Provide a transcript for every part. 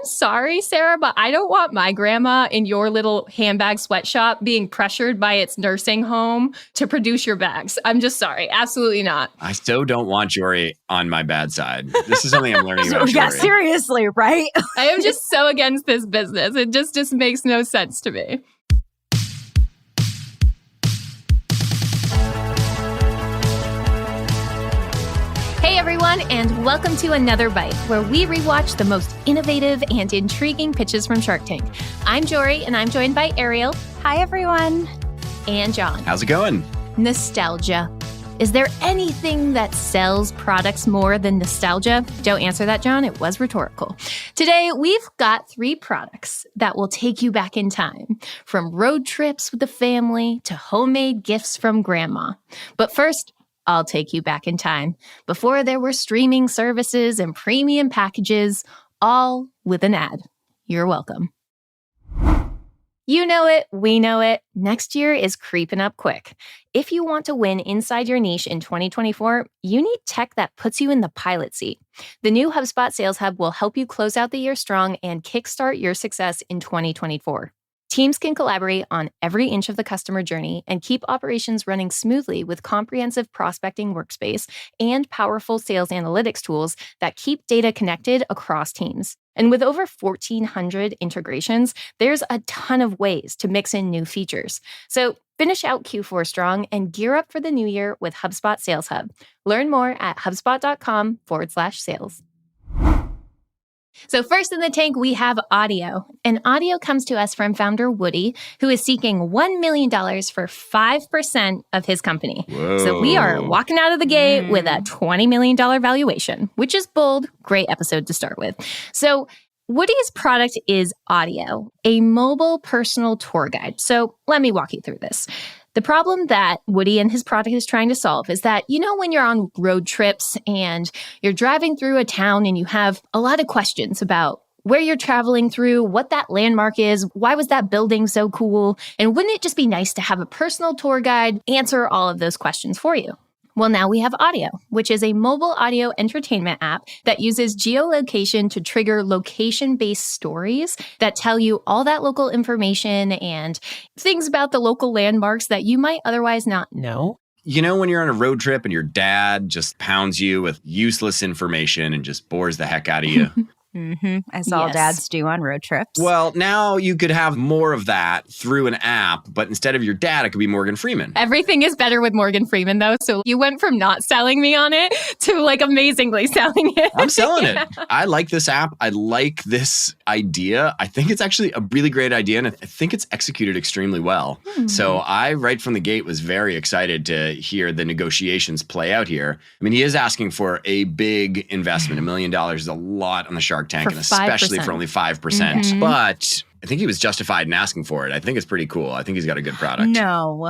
I'm sorry, Sarah, but I don't want my grandma in your little handbag sweatshop being pressured by its nursing home to produce your bags. I'm just sorry. Absolutely not. I so don't want Jorie on my bad side. This is something I'm learning about Jorie. Yeah, seriously, right? I am just so against this business. It just makes no sense to me. Hey everyone, and welcome to Another Bite, where we rewatch the most innovative and intriguing pitches from Shark Tank. I'm Jorie, and I'm joined by Ariel. Hi everyone. And Jon. How's it going? Nostalgia. Is there anything that sells products more than nostalgia? Don't answer that, Jon. It was rhetorical. Today, we've got 3 products that will take you back in time, from road trips with the family to homemade gifts from grandma. But first, I'll take you back in time, before there were streaming services and premium packages, all with an ad. You're welcome. You know it, we know it. Next year is creeping up quick. If you want to win inside your niche in 2024, you need tech that puts you in the pilot seat. The new HubSpot Sales Hub will help you close out the year strong and kickstart your success in 2024. Teams can collaborate on every inch of the customer journey and keep operations running smoothly with comprehensive prospecting workspace and powerful sales analytics tools that keep data connected across teams. And with over 1,400 integrations, there's a ton of ways to mix in new features. So finish out Q4 strong and gear up for the new year with HubSpot Sales Hub. Learn more at hubspot.com/sales. So first in the tank, we have Autio. And Autio comes to us from founder Woody, who is seeking $1 million for 5% of his company. Whoa. So we are walking out of the gate with a $20 million valuation, which is bold. Great episode to start with. So Woody's product is Autio, a mobile personal tour guide. So let me walk you through this. The problem that Woody and his product is trying to solve is that, you know, when you're on road trips and you're driving through a town and you have a lot of questions about where you're traveling through, what that landmark is, why was that building so cool, and wouldn't it just be nice to have a personal tour guide answer all of those questions for you? Well, now we have Autio, which is a mobile audio entertainment app that uses geolocation to trigger location-based stories that tell you all that local information and things about the local landmarks that you might otherwise not know. You know when you're on a road trip and your dad just pounds you with useless information and just bores the heck out of you? As all dads do on road trips. Well, now you could have more of that through an app, but instead of your dad, it could be Morgan Freeman. Everything is better with Morgan Freeman, though. So you went from not selling me on it to like amazingly selling it. I'm selling it. I like this app. I like this idea. I think it's actually a really great idea, and I think it's executed extremely well. So I, right from the gate, was very excited to hear the negotiations play out here. I mean, he is asking for a big investment. $1 million is a lot on the Shark Tank, and especially for only 5%. But I think he was justified in asking for it. I think it's pretty cool. I think he's got a good product. No,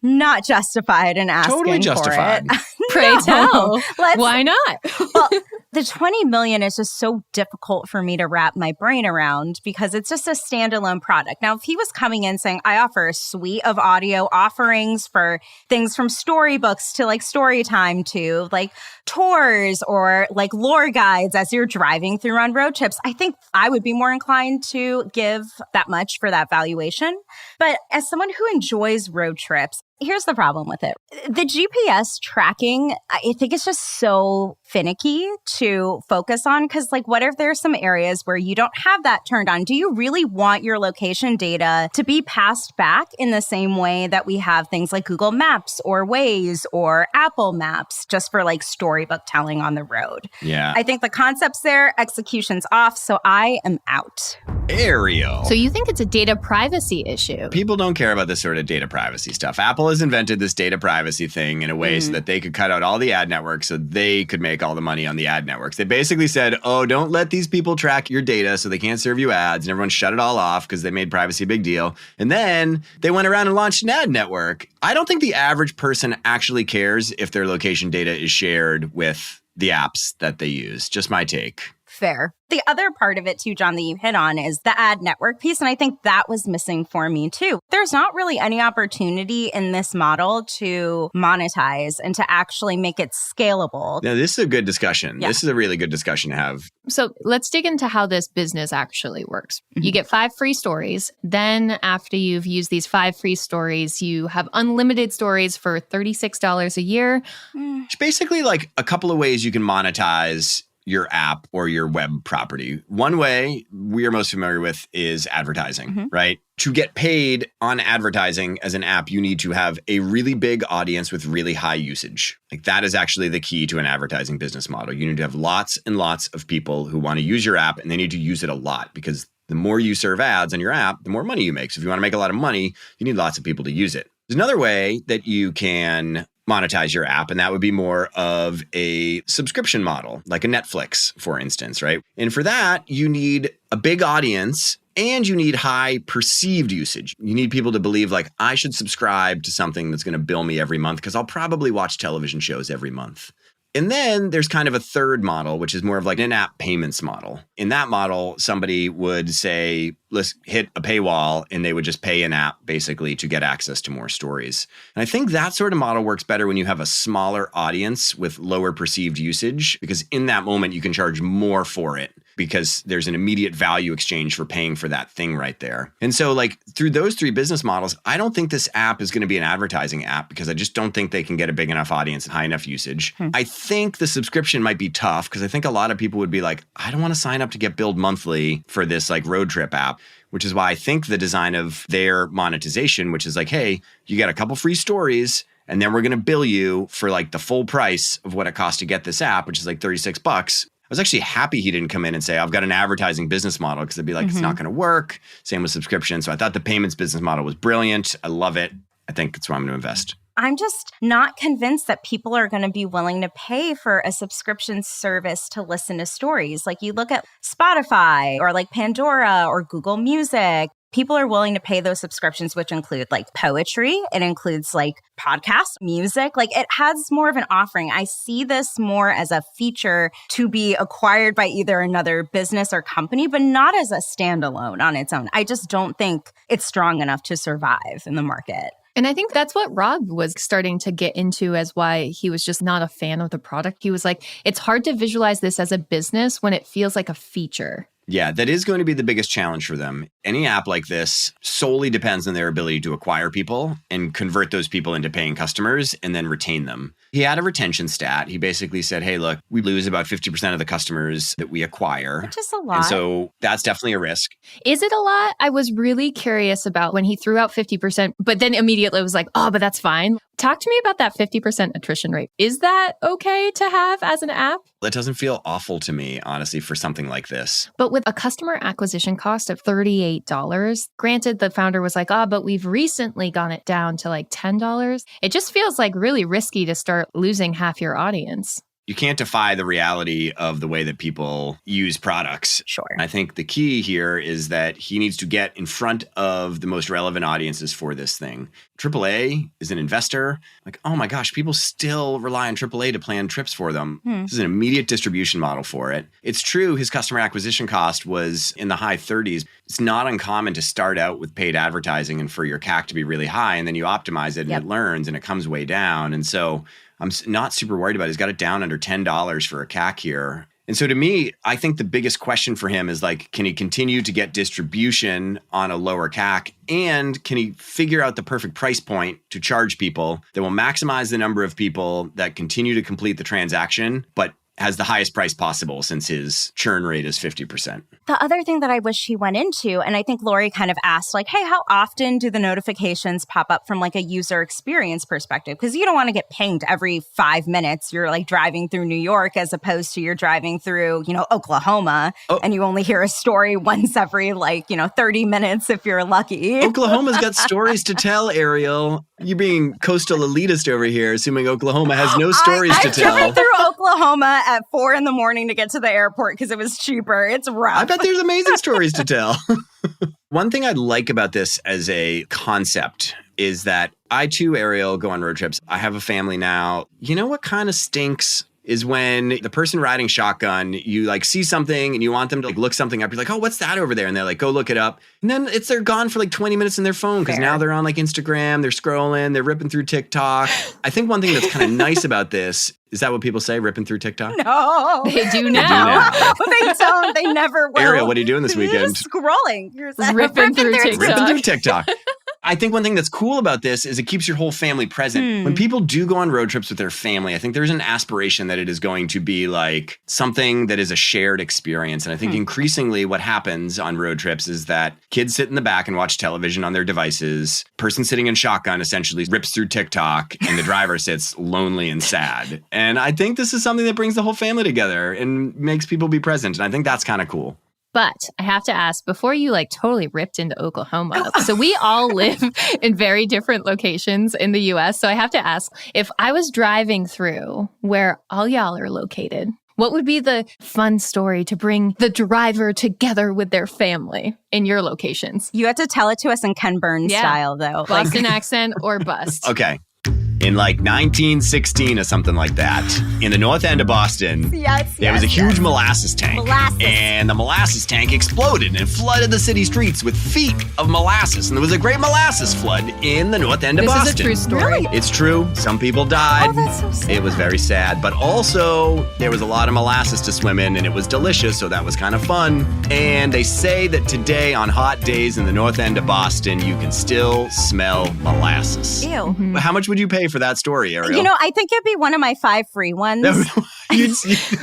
not justified in asking Totally justified. for it. Pray tell. Why not? Well, the 20 million is just so difficult for me to wrap my brain around because it's just a standalone product. Now, if he was coming in saying, I offer a suite of audio offerings for things from storybooks to like story time to like tours or like lore guides as you're driving through on road trips, I think I would be more inclined to give that much for that valuation. But as someone who enjoys road trips, here's the problem with it. The GPS tracking, I think it's just so finicky to focus on because like, what if there's some areas where you don't have that turned on? Do you really want your location data to be passed back in the same way that we have things like Google Maps or Waze or Apple Maps just for like storybook telling on the road? Yeah. I think the concept's there, execution's off, so I am out. Ariel. So you think it's a data privacy issue? People don't care about this sort of data privacy stuff. Apple has invented this data privacy thing in a way so that they could cut out all the ad networks so they could make all the money on the ad networks. They basically said, oh, don't let these people track your data so they can't serve you ads. And everyone shut it all off because they made privacy a big deal. And then they went around and launched an ad network. I don't think the average person actually cares if their location data is shared with the apps that they use. Just my take. Fair. The other part of it too, Jon, that you hit on is the ad network piece. And I think that was missing for me too. There's not really any opportunity in this model to monetize and to actually make it scalable. Now, this is a good discussion. Yeah. This is a really good discussion to have. So let's dig into how this business actually works. You get 5 free stories. Then after you've used these 5 free stories, you have unlimited stories for $36 a year. It's basically like a couple of ways you can monetize your app or your web property. One way we are most familiar with is advertising, right? To get paid on advertising as an app, you need to have a really big audience with really high usage. Like that is actually the key to an advertising business model. You need to have lots and lots of people who want to use your app, and they need to use it a lot, because the more you serve ads on your app, the more money you make. So if you want to make a lot of money, you need lots of people to use it. There's another way that you can monetize your app, and that would be more of a subscription model, like a Netflix, for instance, right? And for that, you need a big audience and you need high perceived usage. You need people to believe like, I should subscribe to something that's going to bill me every month because I'll probably watch television shows every month. And then there's kind of a third model, which is more of like an in-app payments model. In that model, somebody would say, let's hit a paywall, and they would just pay an app basically to get access to more stories. And I think that sort of model works better when you have a smaller audience with lower perceived usage, because in that moment you can charge more for it, because there's an immediate value exchange for paying for that thing right there. And so like through those 3 business models, I don't think this app is going to be an advertising app, because I just don't think they can get a big enough audience and high enough usage. I think the subscription might be tough, because I think a lot of people would be like, I don't want to sign up to get billed monthly for this like road trip app, which is why I think the design of their monetization, which is like, hey, you get a couple free stories, and then we're going to bill you for like the full price of what it costs to get this app, which is like $36. I was actually happy he didn't come in and say, I've got an advertising business model, because they'd be like, it's not going to work. Same with subscription. So I thought the payments business model was brilliant. I love it. I think it's where I'm going to invest. I'm just not convinced that people are going to be willing to pay for a subscription service to listen to stories. Like you look at Spotify or like Pandora or Google Music. People are willing to pay those subscriptions, which include like poetry. It includes like podcasts, music. Like it has more of an offering. I see this more as a feature to be acquired by either another business or company, but not as a standalone on its own. I just don't think it's strong enough to survive in the market. And I think that's what Rob was starting to get into as why he was just not a fan of the product. He was like, it's hard to visualize this as a business when it feels like a feature. Yeah, that is going to be the biggest challenge for them. Any app like this solely depends on their ability to acquire people and convert those people into paying customers and then retain them. He had a retention stat. He basically said, hey, look, we lose about 50% of the customers that we acquire. Which is a lot. And so that's definitely a risk. Is it a lot? I was really curious about when he threw out 50%, but then immediately was like, oh, but that's fine. Talk to me about that 50% attrition rate. Is that okay to have as an app? That doesn't feel awful to me, honestly, for something like this. But with a customer acquisition cost of $38, granted, the founder was like, but we've recently gone it down to like $10. It just feels like really risky to start losing half your audience. You can't defy the reality of the way that people use products. Sure. I think the key here is that he needs to get in front of the most relevant audiences for this thing. AAA is an investor. Like, oh my gosh, people still rely on AAA to plan trips for them. This is an immediate distribution model for it. It's true, his customer acquisition cost was in the high 30s. It's not uncommon to start out with paid advertising and for your CAC to be really high, and then you optimize it and it learns and it comes way down. And so I'm not super worried about it. He's got it down under $10 for a CAC here. And so to me, I think the biggest question for him is like, can he continue to get distribution on a lower CAC? And can he figure out the perfect price point to charge people that will maximize the number of people that continue to complete the transaction, but has the highest price possible since his churn rate is 50%. The other thing that I wish he went into, and I think Lori kind of asked like, hey, how often do the notifications pop up from like a user experience perspective? Because you don't want to get pinged every 5 minutes. You're like driving through New York as opposed to you're driving through, Oklahoma, and you only hear a story once every 30 minutes if you're lucky. Oklahoma's got stories to tell, Ariel. You're being coastal elitist over here, assuming Oklahoma has no stories to tell. I've driven through Oklahoma at 4 a.m. to get to the airport because it was cheaper. It's rough. I bet there's amazing stories to tell. One thing I like about this as a concept is that I too, Ariel, go on road trips. I have a family now. You know what kind of stinks is when the person riding shotgun, you like see something and you want them to like look something up. You're like, oh, what's that over there? And they're like, go look it up. And then they're gone for like 20 minutes in their phone because now they're on like Instagram, they're scrolling, they're ripping through TikTok. I think one thing that's kind of nice about this, is that what people say, ripping through TikTok? No. They do now. They don't. They never will. Ariel, what are you doing this weekend? Just scrolling. You're ripping through TikTok. Ripping through TikTok. I think one thing that's cool about this is it keeps your whole family present. When people do go on road trips with their family, I think there's an aspiration that it is going to be like something that is a shared experience. And I think increasingly what happens on road trips is that kids sit in the back and watch television on their devices. Person sitting in shotgun essentially rips through TikTok and the driver sits lonely and sad. And I think this is something that brings the whole family together and makes people be present. And I think that's kind of cool. But I have to ask, before you like totally ripped into Oklahoma, so we all live in very different locations in the US. So I have to ask, if I was driving through where all y'all are located, what would be the fun story to bring the driver together with their family in your locations? You have to tell it to us in Ken Burns style, though. Boston accent or bust. Okay. In like 1916 or something like that, in the north end of Boston, there was a huge molasses tank. And the molasses tank exploded and flooded the city streets with feet of molasses. And there was a great molasses flood in the north end of Boston. This is a true story. Really? It's true. Some people died. Oh, that's so sad. It was very sad. But also, there was a lot of molasses to swim in, and it was delicious, so that was kind of fun. And they say that today, on hot days in the north end of Boston, you can still smell molasses. Ew. Mm-hmm. How much would you pay for that story, Ariel? You know, I think it'd be one of my 5 free ones.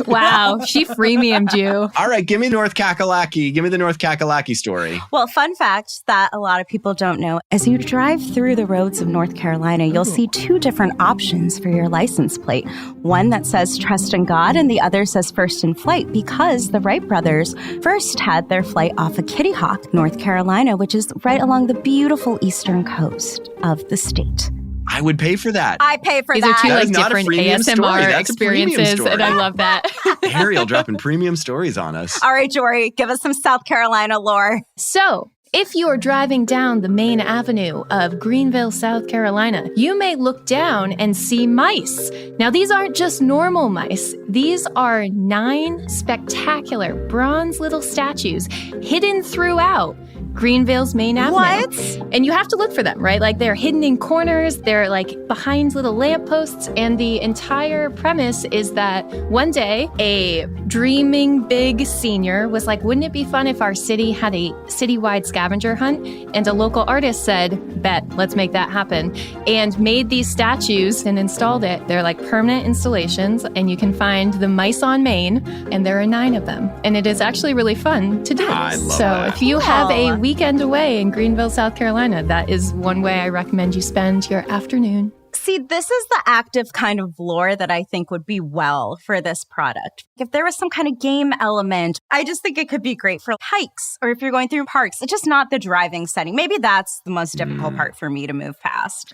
Wow, she freemiumed you. All right, give me North Kakalaki. Give me the North Kakalaki story. Well, fun fact that a lot of people don't know, as you drive through the roads of North Carolina, you'll see 2 different options for your license plate. One that says trust in God and the other says first in flight, because the Wright brothers first had their flight off of Kitty Hawk, North Carolina, which is right along the beautiful eastern coast of the state. I would pay for that. I pay for These that. are 2 That like is not a different freemium story. ASMR That's a premium experiences, story. and I love that. Ariel dropping premium stories on us. All right, Jorie, give us some South Carolina lore. So, if you're driving down the main avenue of Greenville, South Carolina, you may look down and see mice. Now, these aren't just normal mice. These are 9 spectacular bronze little statues hidden throughout Greenville's main avenue. What? And you have to look for them, right? Like they're hidden in corners, they're like behind little lampposts, and the entire premise is that one day a dreaming big senior was like, wouldn't it be fun if our city had a citywide scavenger hunt? And a local artist said, bet, let's make that happen, and made these statues and installed it. They're like permanent installations, and you can find the mice on Main, and there are 9 of them. And it is actually really fun to do. I love so that. if you have a weekend away in Greenville, South Carolina, that is one way I recommend you spend your afternoon. See, this is the active kind of lore that I think would be well for this product. If there was some kind of game element, I just think it could be great for hikes or if you're going through parks. It's just not the driving setting. Maybe that's the most difficult part for me to move past.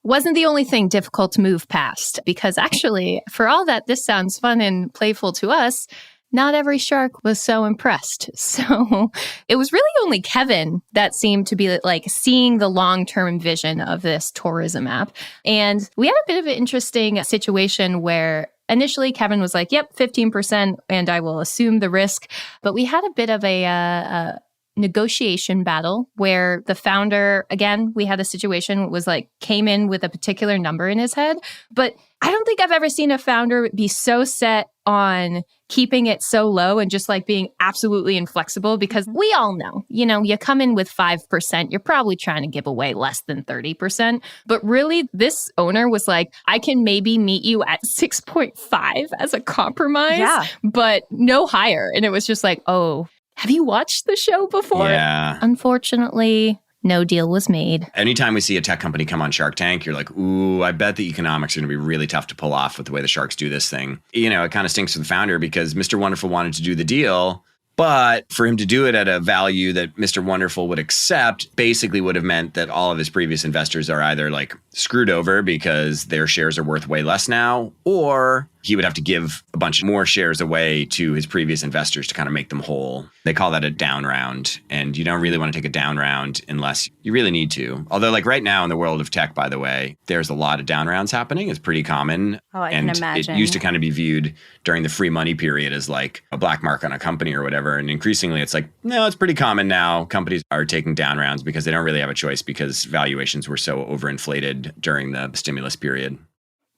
Wasn't the only thing difficult to move past, because actually, for all that this sounds fun and playful to us, not every shark was so impressed. So it was really only Kevin that seemed to be like seeing the long-term vision of this tourism app. And we had a bit of an interesting situation where initially Kevin was like, yep, 15%, and I will assume the risk. But we had a bit of a negotiation battle where the founder, again, we had a situation was like came in with a particular number in his head. But I don't think I've ever seen a founder be so set on keeping it so low and just like being absolutely inflexible, because we all know, you know, you come in with 5%, you're probably trying to give away less than 30%. But really, this owner was like, I can maybe meet you at 6.5 as a compromise, but no higher. And it was just like, oh, have you watched the show before? Yeah. Unfortunately, no deal was made. Anytime we see a tech company come on Shark Tank, you're like, ooh, I bet the economics are going to be really tough to pull off with the way the sharks do this thing. You know, it kind of stinks for the founder because Mr. Wonderful wanted to do the deal, but for him to do it at a value that Mr. Wonderful would accept basically would have meant that all of his previous investors are either like screwed over because their shares are worth way less now, or he would have to give a bunch more shares away to his previous investors to kind of make them whole. They call that a down round. And you don't really want to take a down round unless you really need to. Although like right now in the world of tech, by the way, there's a lot of down rounds happening. It's pretty common. Oh, I can imagine. It used to kind of be viewed during the free money period as like a black mark on a company or whatever. And increasingly it's like, no, it's pretty common now. Companies are taking down rounds because they don't really have a choice because valuations were so overinflated during the stimulus period.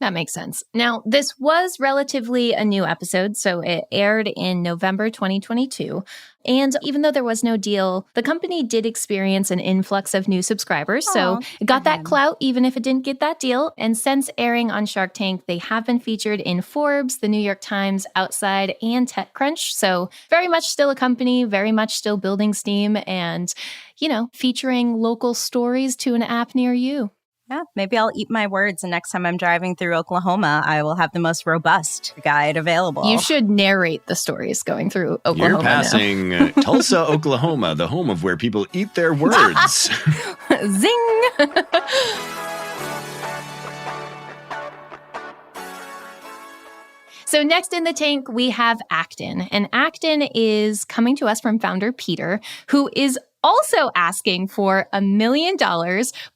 That makes sense. Now, this was relatively a new episode, so it aired in November 2022. And even though there was no deal, the company did experience an influx of new subscribers. So it got that clout, even if it didn't get that deal. And since airing on Shark Tank, they have been featured in Forbes, the New York Times, Outside, and TechCrunch. So very much still a company, very much still building steam and, featuring local stories to an app near you. Yeah, maybe I'll eat my words, and next time I'm driving through Oklahoma, I will have the most robust guide available. You should narrate the stories going through Oklahoma. You're passing Tulsa, Oklahoma, the home of where people eat their words. Zing! So next in the tank, we have ACTON. And ACTON is coming to us from founder Peter, who is also asking for $1 million,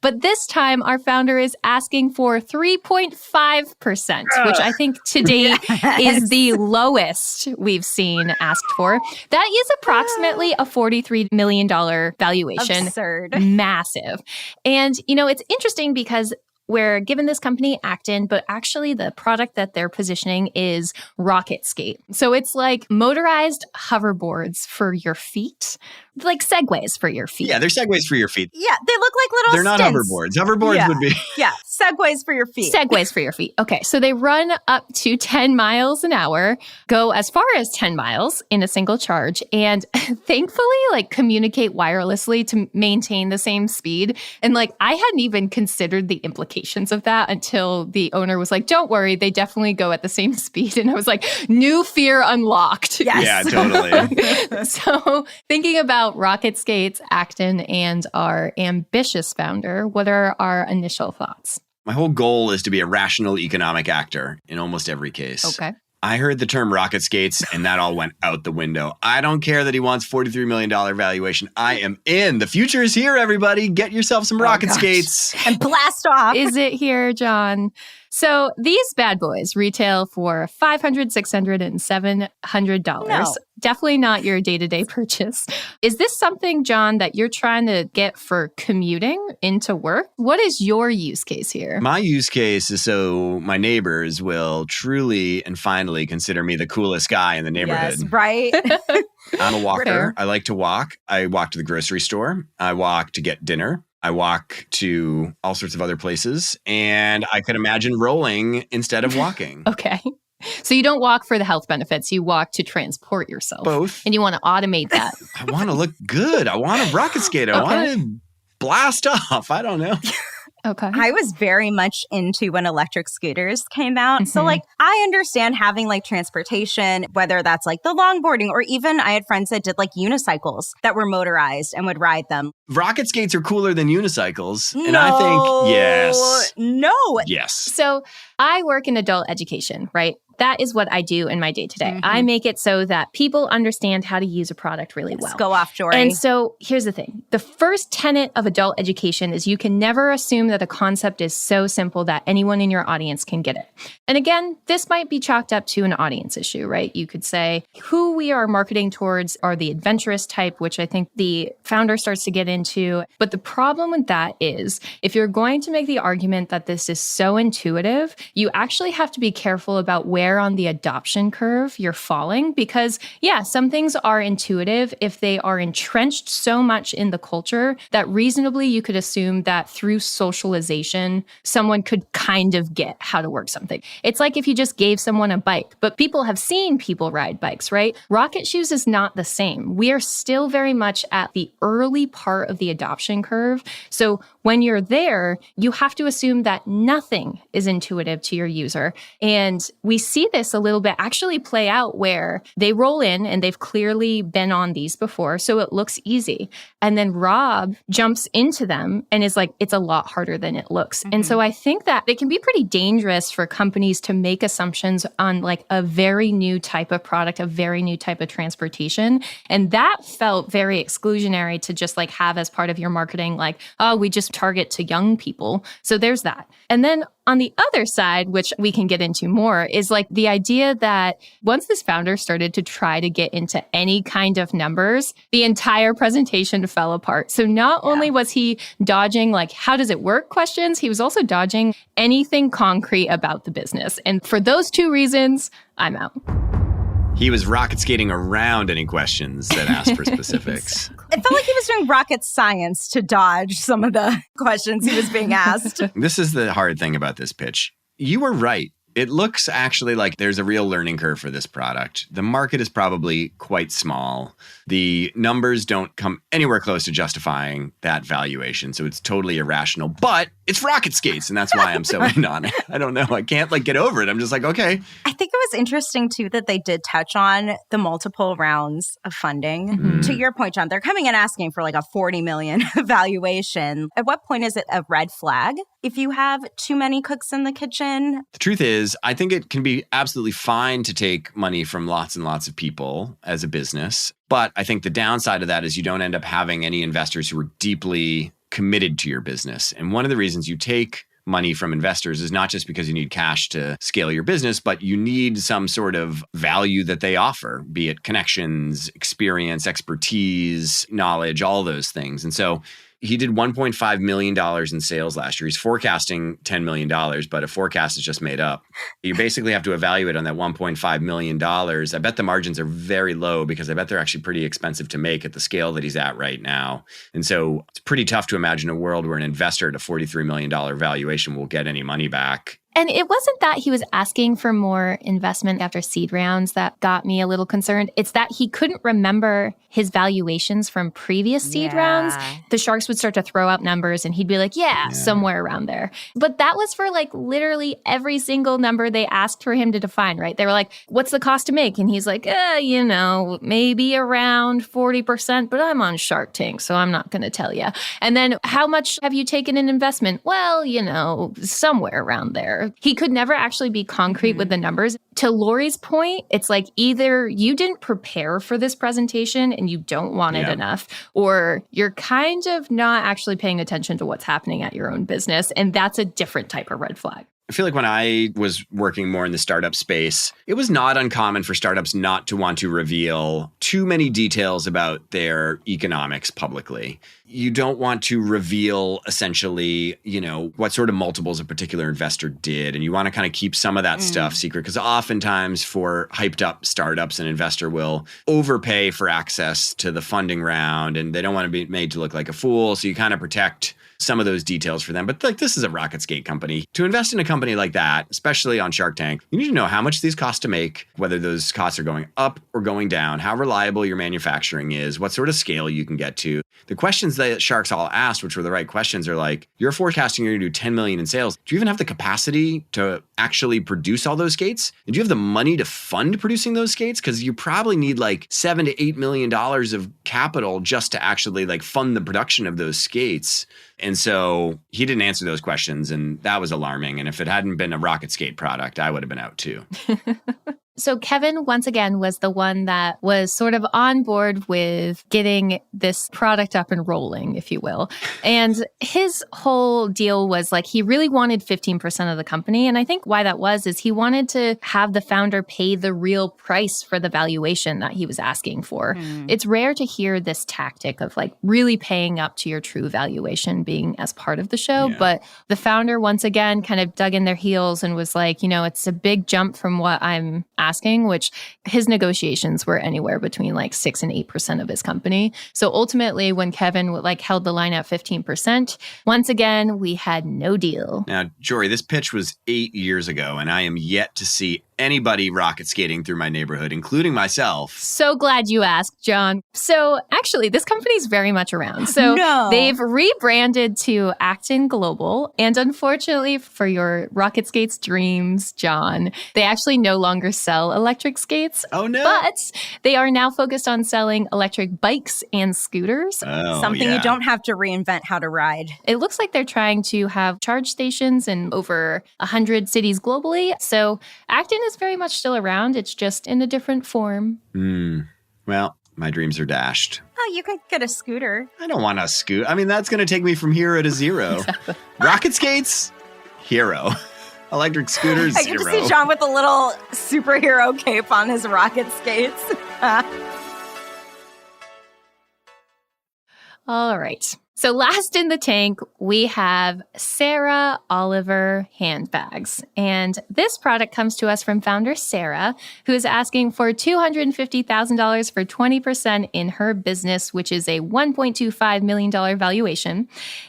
but this time our founder is asking for 3.5%, which I think to date is the lowest we've seen asked for. That is approximately a $43 million valuation. Absurd. Massive. And, it's interesting because we're given this company ACTON, but actually the product that they're positioning is Rocket Skate. So it's like motorized hoverboards for your feet, like Segways for your feet. Yeah, they're Segways for your feet. Yeah, they look like little They're not stints. hoverboards. Hoverboards would be... Yeah, Segways for your feet. Segways for your feet. Okay, so they run up to 10 miles an hour, go as far as 10 miles in a single charge, and thankfully, communicate wirelessly to maintain the same speed. And I hadn't even considered the implications of that until the owner was like, don't worry, they definitely go at the same speed. And I was like, new fear unlocked. Yes. Yeah, totally. So thinking about Rocket Skates, ACTON, and our ambitious founder, what are our initial thoughts? My whole goal is to be a rational economic actor in almost every case. Okay. I heard the term rocket skates and that all went out the window. I don't care that he wants $43 million valuation. I am in. The future is here, everybody. Get yourself some rocket skates. And blast off. Is it here, Jon? So these bad boys retail for $500, $600, and $700. No. Definitely not your day-to-day purchase. Is this something, Jon, that you're trying to get for commuting into work? What is your use case here? My use case is so my neighbors will truly and finally consider me the coolest guy in the neighborhood. Yes, right? I'm a walker. Fair. I like to walk. I walk to the grocery store. I walk to get dinner. I walk to all sorts of other places. And I could imagine rolling instead of walking. Okay. So you don't walk for the health benefits. You walk to transport yourself. Both. And you want to automate that. I want to look good. I want to rocket skate. I want to blast off. I don't know. Okay. I was very much into when electric scooters came out. So I understand having transportation, whether that's the longboarding or even I had friends that did unicycles that were motorized and would ride them. Rocket skates are cooler than unicycles. And I think, yes. No. Yes. So I work in adult education, right? That is what I do in my day-to-day. Mm-hmm. I make it so that people understand how to use a product really well. Let's go off, Jorie. And so here's the thing. The first tenet of adult education is you can never assume that a concept is so simple that anyone in your audience can get it. And again, this might be chalked up to an audience issue, right? You could say who we are marketing towards are the adventurous type, which I think the founder starts to get into. But the problem with that is if you're going to make the argument that this is so intuitive, you actually have to be careful about where on the adoption curve you're falling because, some things are intuitive if they are entrenched so much in the culture that reasonably you could assume that through socialization, someone could kind of get how to work something. It's like if you just gave someone a bike, but people have seen people ride bikes, right? Rocket shoes is not the same. We are still very much at the early part of the adoption curve. So when you're there, you have to assume that nothing is intuitive to your user. And we see this a little bit actually play out where they roll in and they've clearly been on these before, so it looks easy. And then Rob jumps into them and is like, it's a lot harder than it looks. And so I think that it can be pretty dangerous for companies to make assumptions on like a very new type of product, a very new type of transportation. And that felt very exclusionary to just like have as part of your marketing, like, oh, we just target to young people. So there's that. And then on the other side, which we can get into more, is like the idea that once this founder started to try to get into any kind of numbers, the entire presentation fell apart. So not only was he dodging like, how does it work questions, he was also dodging anything concrete about the business. And for those two reasons, I'm out. He was rocket skating around any questions that asked for specifics. It felt like he was doing rocket science to dodge some of the questions he was being asked. This is the hard thing about this pitch. You were right. It looks actually like there's a real learning curve for this product. The market is probably quite small. The numbers don't come anywhere close to justifying that valuation. So it's totally irrational, but it's rocket skates. And that's why I'm so in on it. I don't know. I can't like get over it. I'm just like, okay. I think it was interesting too that they did touch on the multiple rounds of funding. To your point, Jon, they're coming in asking for like a 40 million valuation. At what point is it a red flag if you have too many cooks in the kitchen? The truth is, I think it can be absolutely fine to take money from lots and lots of people as a business. But I think the downside of that is you don't end up having any investors who are deeply committed to your business. And one of the reasons you take money from investors is not just because you need cash to scale your business, but you need some sort of value that they offer, be it connections, experience, expertise, knowledge, all those things. And so he did $1.5 million in sales last year. He's forecasting $10 million, but a forecast is just made up. You basically have to evaluate on that $1.5 million. I bet the margins are very low because I bet they're actually pretty expensive to make at the scale that he's at right now. And so it's pretty tough to imagine a world where an investor at a $43 million valuation will get any money back. And it wasn't that he was asking for more investment after seed rounds that got me a little concerned. It's that he couldn't remember his valuations from previous seed rounds. The sharks would start to throw out numbers and he'd be like, somewhere around there. But that was for like literally every single number they asked for him to define, right? They were like, what's the cost to make? And he's like, maybe around 40%, but I'm on Shark Tank, so I'm not going to tell you. And then how much have you taken in investment? Well, somewhere around there. He could never actually be concrete with the numbers. To Lori's point, it's like either you didn't prepare for this presentation and you don't want it enough, or you're kind of not actually paying attention to what's happening at your own business. And that's a different type of red flag. I feel like when I was working more in the startup space, it was not uncommon for startups not to want to reveal too many details about their economics publicly. You don't want to reveal essentially, what sort of multiples a particular investor did. And you want to kind of keep some of that stuff secret because oftentimes for hyped up startups, an investor will overpay for access to the funding round and they don't want to be made to look like a fool. So you kind of protect some of those details for them. But like this is a rocket skate company. To invest in a company like that, especially on Shark Tank, you need to know how much these cost to make, whether those costs are going up or going down, how reliable your manufacturing is, what sort of scale you can get to. The questions that sharks all asked, which were the right questions, are like, you're forecasting you're going to do 10 million in sales. Do you even have the capacity to actually produce all those skates? And do you have the money to fund producing those skates? Because you probably need like $7 to $8 million of capital just to actually like fund the production of those skates. And so he didn't answer those questions, and that was alarming. And if it hadn't been a rocket skate product, I would have been out too. So Kevin, once again, was the one that was sort of on board with getting this product up and rolling, if you will. And his whole deal was like he really wanted 15% of the company. And I think why that was is he wanted to have the founder pay the real price for the valuation that he was asking for. It's rare to hear this tactic of like really paying up to your true valuation being as part of the show. But the founder, once again, kind of dug in their heels and was like, it's a big jump from what I'm asking, which his negotiations were anywhere between like 6 and 8% of his company. So ultimately, when Kevin like held the line at 15%, once again, we had no deal. Now, Jorie, this pitch was 8 years ago, and I am yet to see anybody rocket skating through my neighborhood, including myself. So glad you asked, John. So actually, this company's very much around. So they've rebranded to ACTON Global. And unfortunately for your rocket skates dreams, John, they actually no longer sell electric skates. Oh, no. But they are now focused on selling electric bikes and scooters. Oh, Something you don't have to reinvent how to ride. It looks like they're trying to have charge stations in over 100 cities globally. So ACTON is very much still around. It's just in a different form. Well, my dreams are dashed. Oh, you can get a scooter. I don't want a scoot. I mean, that's going to take me from hero to zero. Exactly. Rocket skates, hero. Electric scooters, I zero. get to see John with a little superhero cape on his rocket skates. All right. So last in the tank, we have Sarah Oliver handbags. And this product comes to us from founder Sarah, who is asking for $250,000 for 20% in her business, which is a $1.25 million valuation.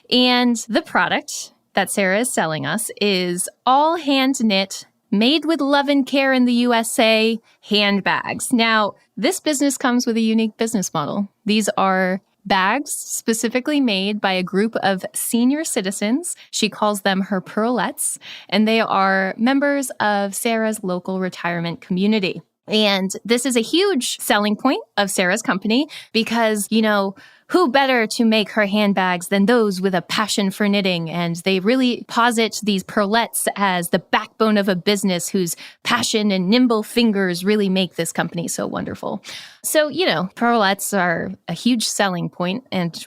And the product that Sarah is selling us is all hand knit, made with love and care in the USA handbags. Now, this business comes with a unique business model. These are bags specifically made by a group of senior citizens. She calls them her pearlettes, and they are members of Sarah's local retirement community. And this is a huge selling point of Sarah's company because, you know, who better to make her handbags than those with a passion for knitting? And they really posit these pearlettes as the backbone of a business whose passion and nimble fingers really make this company so wonderful. So, you know, pearlettes are a huge selling point and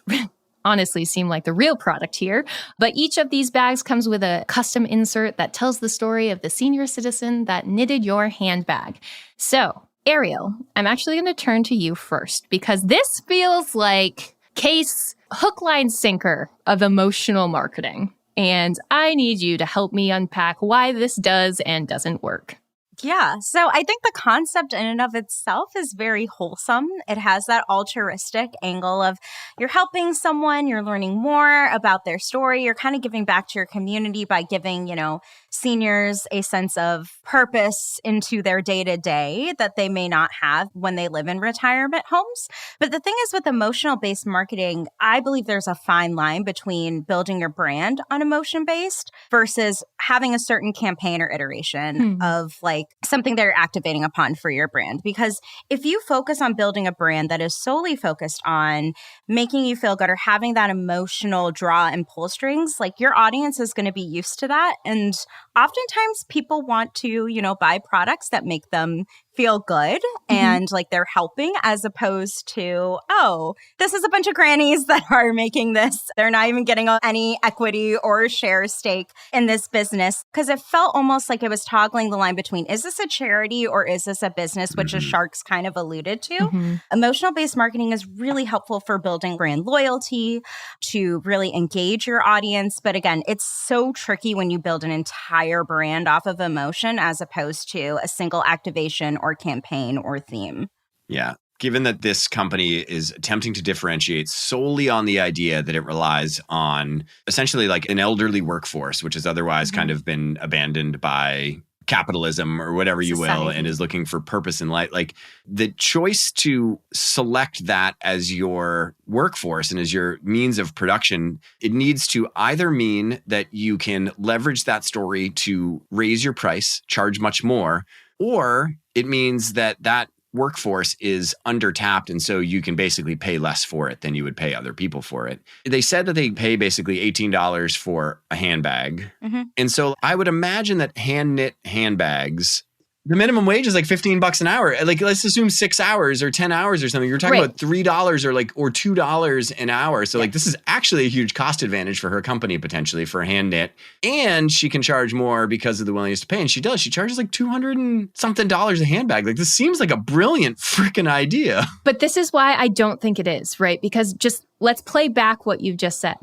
honestly seem like the real product here. But each of these bags comes with a custom insert that tells the story of the senior citizen that knitted your handbag. So, Ariel, I'm actually going to turn to you first because this feels like case hook, line, sinker of emotional marketing. And I need you to help me unpack why this does and doesn't work. Yeah. So I think the concept in and of itself is very wholesome. It has that altruistic angle of you're helping someone, you're learning more about their story, you're kind of giving back to your community by giving, you know, seniors a sense of purpose into their day-to-day that they may not have when they live in retirement homes. But the thing is with emotional-based marketing, I believe there's a fine line between building your brand on emotion-based versus having a certain campaign or iteration of like something they're activating upon for your brand. Because if you focus on building a brand that is solely focused on making you feel good or having that emotional draw and pull strings, like your audience is going to be used to that. And oftentimes people want to, you know, buy products that make them feel good and like they're helping as opposed to, oh, this is a bunch of grannies that are making this. They're not even getting any equity or share stake in this business because it felt almost like it was toggling the line between, is this a charity or is this a business, which the Sharks kind of alluded to. Emotional-based marketing is really helpful for building brand loyalty, to really engage your audience. But again, it's so tricky when you build an entire brand off of emotion as opposed to a single activation or campaign or theme. Yeah. Given that this company is attempting to differentiate solely on the idea that it relies on essentially like an elderly workforce, which has otherwise kind of been abandoned by capitalism or whatever you will, and is looking for purpose in life. Like the choice to select that as your workforce and as your means of production, it needs to either mean that you can leverage that story to raise your price, charge much more, or it means that that workforce is undertapped and so you can basically pay less for it than you would pay other people for it. They said that they pay basically $18 for a handbag. And so I would imagine that hand knit handbags, the minimum wage is like $15 an hour. Like let's assume 6 hours or 10 hours or something. You're talking about $3 or $2 an hour. So like this is actually a huge cost advantage for her company potentially for hand knit. And she can charge more because of the willingness to pay. And she does. She charges like $200 and something a handbag. Like this seems like a brilliant freaking idea. But this is why I don't think it is, right? Because just let's play back what you've just said.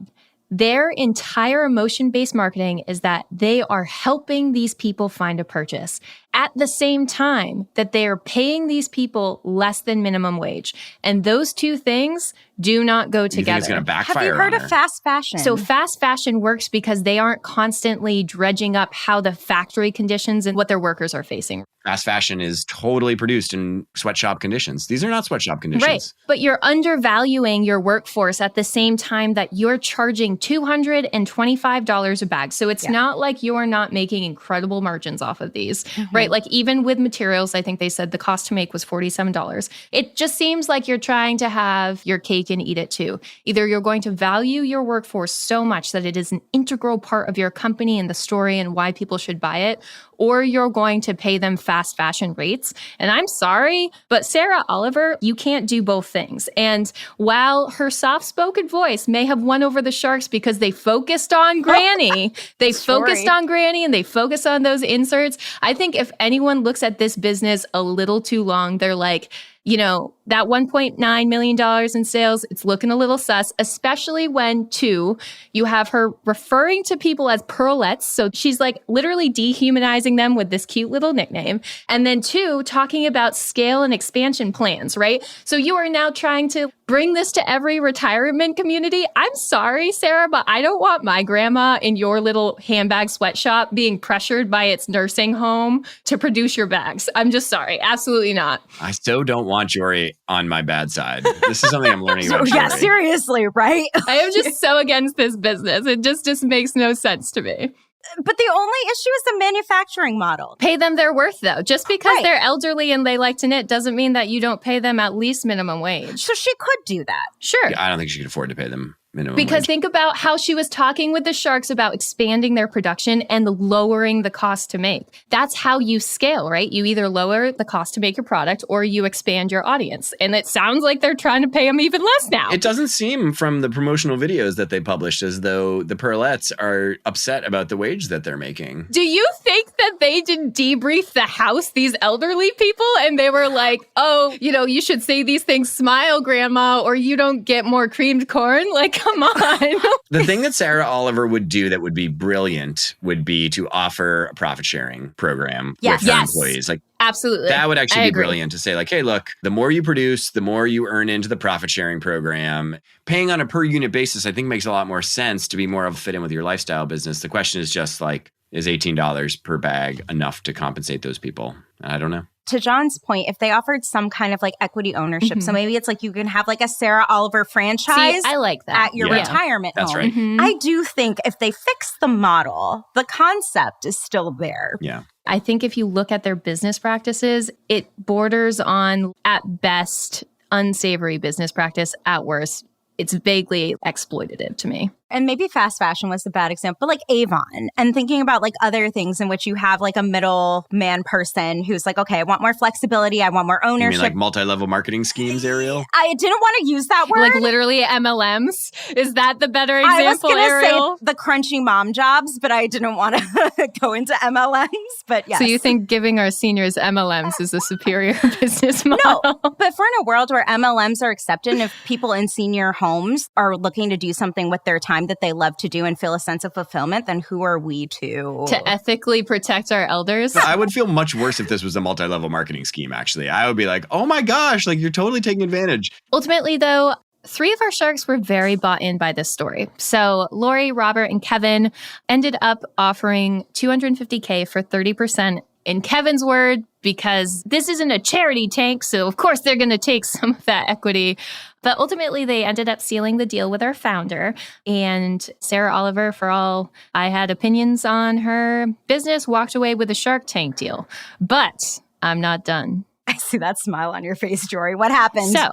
Their entire emotion-based marketing is that they are helping these people find a purchase at the same time that they are paying these people less than minimum wage. And those two things do not go together. You think it's going to backfire? Have you heard on of her? fast fashion? So fast fashion works because they aren't constantly dredging up how the factory conditions and what their workers are facing. Fast fashion is totally produced in sweatshop conditions. These are not sweatshop conditions. Right. But you're undervaluing your workforce at the same time that you're charging $225 a bag. So it's not like you're not making incredible margins off of these, right? Like even with materials, I think they said the cost to make was $47. It just seems like you're trying to have your cake and eat it too. Either you're going to value your workforce so much that it is an integral part of your company and the story and why people should buy it, or you're going to pay them fast fashion rates. And I'm sorry, but Sarah Oliver, you can't do both things. And while her soft-spoken voice may have won over the sharks because they focused on Granny, they focused on Granny and they focused on those inserts, I think if anyone looks at this business a little too long, they're like, you know, that $1.9 million in sales, it's looking a little sus, especially when, two, you have her referring to people as pearlettes. So she's like literally dehumanizing them with this cute little nickname. And then two, talking about scale and expansion plans, right? So you are now trying to bring this to every retirement community. I'm sorry, Sarah, but I don't want my grandma in your little handbag sweatshop being pressured by its nursing home to produce your bags. I'm just sorry. Absolutely not. I so don't want Jorie on my bad side. This is something I'm learning about Jorie. Yeah, seriously, right? I am just so against this business. It just makes no sense to me. But the only issue is the manufacturing model. Pay them their worth, though. Just because they're elderly and they like to knit doesn't mean that you don't pay them at least minimum wage. So she could do that. Sure. I don't think she could afford to pay them minimum Because wage. think about how she was talking with the sharks about expanding their production and lowering the cost to make. That's how you scale, right? You either lower the cost to make your product or you expand your audience. And it sounds like they're trying to pay them even less now. It doesn't seem from the promotional videos that they published as though the pearlettes are upset about the wage that they're making. Do you think that they didn't debrief the house, these elderly people, and they were like, oh, you know, you should say these things, smile, grandma, or you don't get more creamed corn? Like, come on. The thing that Sarah Oliver would do that would be brilliant would be to offer a profit sharing program with her employees. Like, absolutely. That would actually be brilliant to say, like, hey, look, the more you produce, the more you earn into the profit sharing program. Paying on a per unit basis, I think, makes a lot more sense to be more of a fit in with your lifestyle business. The question is just like, is $18 per bag enough to compensate those people? I don't know. To Jon's point, if they offered some kind of like equity ownership, so maybe it's like you can have like a Sarah Oliver franchise I like that. at your retirement home. That's right. I do think if they fix the model, the concept is still there. Yeah. I think if you look at their business practices, it borders on, at best, unsavory business practice. At worst, it's vaguely exploitative to me. And maybe fast fashion was the bad example, but like Avon, and thinking about like other things in which you have like a middleman person who's like, okay, I want more flexibility. I want more ownership. You mean like multi-level marketing schemes, Ariel? I didn't want to use that word. Like literally MLMs? Is that the better example, I was going to Ariel? say the crunchy mom jobs, but I didn't want to go into MLMs. But yes. So you think giving our seniors MLMs is a superior business model? No, but if we're in a world where MLMs are accepted, and if people in senior homes are looking to do something with their time that they love to do and feel a sense of fulfillment, then who are we to ethically protect our elders? I would feel much worse if this was a multi-level marketing scheme, actually. I would be like, oh my gosh, like you're totally taking advantage. Ultimately, though, 3 of our sharks were very bought in by this story. So Lori, Robert, and Kevin ended up offering $250K for 30%. In Kevin's word, because this isn't a charity tank, so of course they're going to take some of that equity. But ultimately, they ended up sealing the deal with our founder. And Sarah Oliver, for all I had opinions on her business, walked away with a Shark Tank deal. But I'm not done. I see that smile on your face, Jorie. What happened? So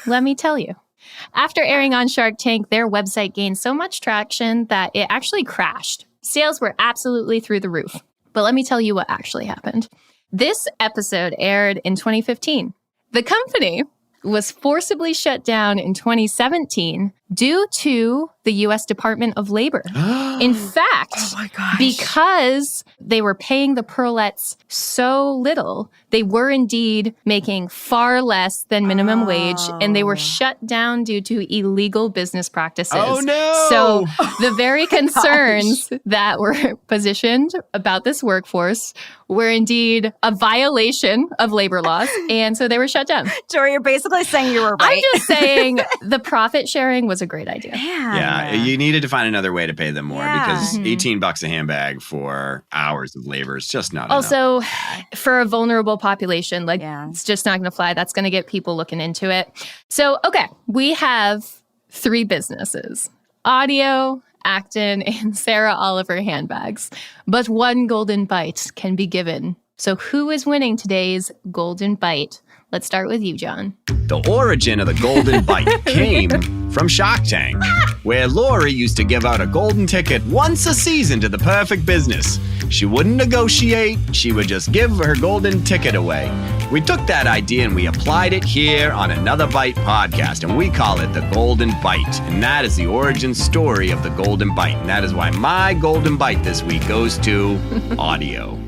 let me tell you. After airing on Shark Tank, their website gained so much traction that it actually crashed. Sales were absolutely through the roof. But let me tell you what actually happened. This episode aired in 2015. The company was forcibly shut down in 2017 due to the U.S. Department of Labor. In fact, oh my gosh. because they were paying the Pearlettes so little, they were indeed making far less than minimum wage, and they were shut down due to illegal business practices. Oh, no! So the very concerns that were positioned about this workforce were indeed a violation of labor laws, and so they were shut down. Jorie, you're basically saying you were right. I'm just saying the profit sharing was a great idea. Yeah, you needed to find another way to pay them more because $18 a handbag for hours of labor is just not enough. Also, for a vulnerable population, it's just not going to fly. That's going to get people looking into it. So, okay, we have 3 businesses: Autio, ACTON, and Sarah Oliver handbags. But one golden bite can be given. So who is winning today's golden bite? Let's start with you, Jon. The origin of the golden bite came from Shark Tank, where Lori used to give out a golden ticket once a season to the perfect business. She wouldn't negotiate, she would just give her golden ticket away. We took that idea and we applied it here on Another Bite podcast, and we call it the Golden Bite. And that is the origin story of the Golden Bite. And that is why my golden bite this week goes to Autio.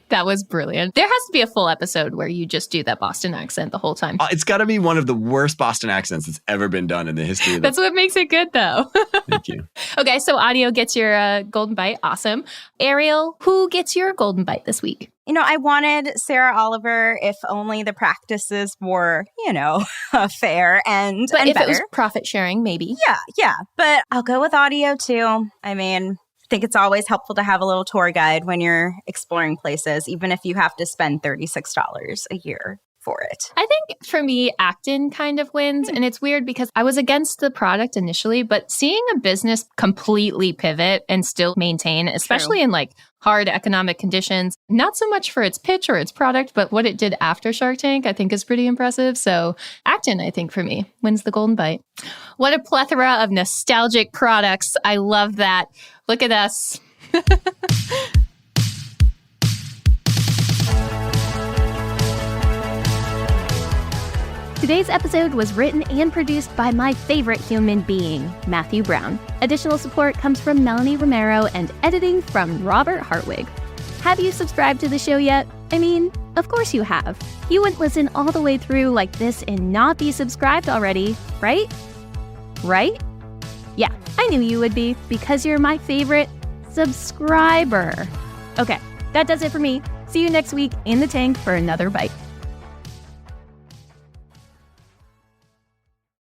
That was brilliant. There has to be a full episode where you just do that Boston accent the whole time. It's got to be one of the worst Boston accents that's ever been done in the history of That's what makes it good, though. Thank you. Okay, so Autio gets your golden bite. Awesome. Ariel, who gets your golden bite this week? You know, I wanted Sarah Oliver if only the practices were, fair and But if better. it was profit sharing, maybe. Yeah. But I'll go with Autio, too. I mean, I think it's always helpful to have a little tour guide when you're exploring places, even if you have to spend $36 a year for it. I think for me, ACTON kind of wins. And it's weird because I was against the product initially, but seeing a business completely pivot and still maintain, especially in hard economic conditions, not so much for its pitch or its product, but what it did after Shark Tank, I think is pretty impressive. So ACTON, I think for me, wins the golden bite. What a plethora of nostalgic products. I love that. Look at us. Today's episode was written and produced by my favorite human being, Matthew Brown. Additional support comes from Melanie Romero and editing from Robert Hartwig. Have you subscribed to the show yet? I mean, of course you have. You wouldn't listen all the way through like this and not be subscribed already, right? Right? Yeah, I knew you would be because you're my favorite subscriber. Okay, that does it for me. See you next week in the tank for another bite.